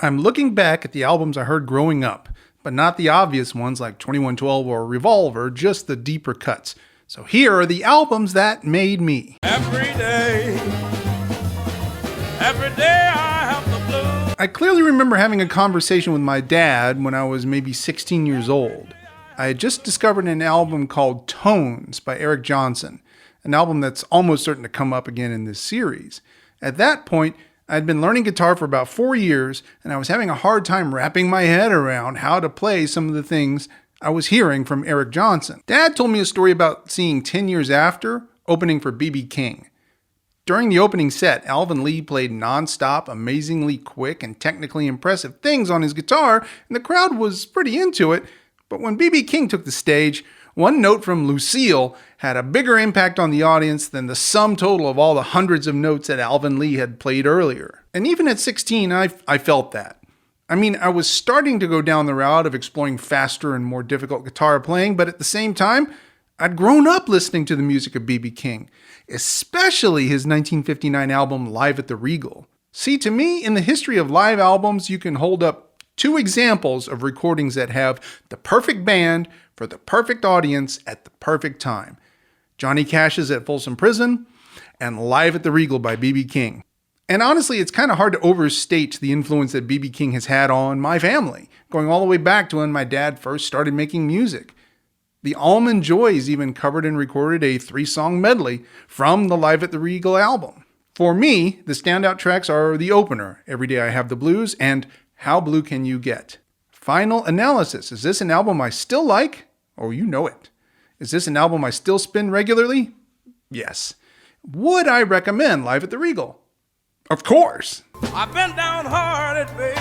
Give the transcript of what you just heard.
I'm looking back at the albums I heard growing up, but not the obvious ones like 2112 or Revolver, just the deeper cuts. So here are the albums that made me. Every day I have the blues. I clearly remember having a conversation with my dad when I was maybe 16 years old. I had just discovered an album called Tones by Eric Johnson, an album that's almost certain to come up again in this series. At that point, I'd been learning guitar for about 4 years, and I was having a hard time wrapping my head around how to play some of the things I was hearing from Eric Johnson. Dad told me a story about seeing 10 Years After opening for B.B. King. During the opening set, Alvin Lee played non-stop, amazingly quick, and technically impressive things on his guitar, and the crowd was pretty into it. But when B.B. King took the stage, one note from Lucille had a bigger impact on the audience than the sum total of all the hundreds of notes that Alvin Lee had played earlier. And even at 16, I felt that. I mean, I was starting to go down the route of exploring faster and more difficult guitar playing, but at the same time, I'd grown up listening to the music of B.B. King, especially his 1959 album Live at the Regal. See, to me, in the history of live albums, you can hold up two examples of recordings that have the perfect band for the perfect audience at the perfect time. Johnny Cash's At Folsom Prison and Live at the Regal by B.B. King. And honestly, it's kind of hard to overstate the influence that B.B. King has had on my family, going all the way back to when my dad first started making music. The Almond Joys even covered and recorded a 3-song medley from the Live at the Regal album. For me, the standout tracks are the opener, Every Day I Have the Blues, and How Blue Can You Get? Final analysis. Is this an album I still like? Oh, you know it. Is this an album I still spin regularly? Yes. Would I recommend Live at the Regal? Of course. I've been downhearted, baby.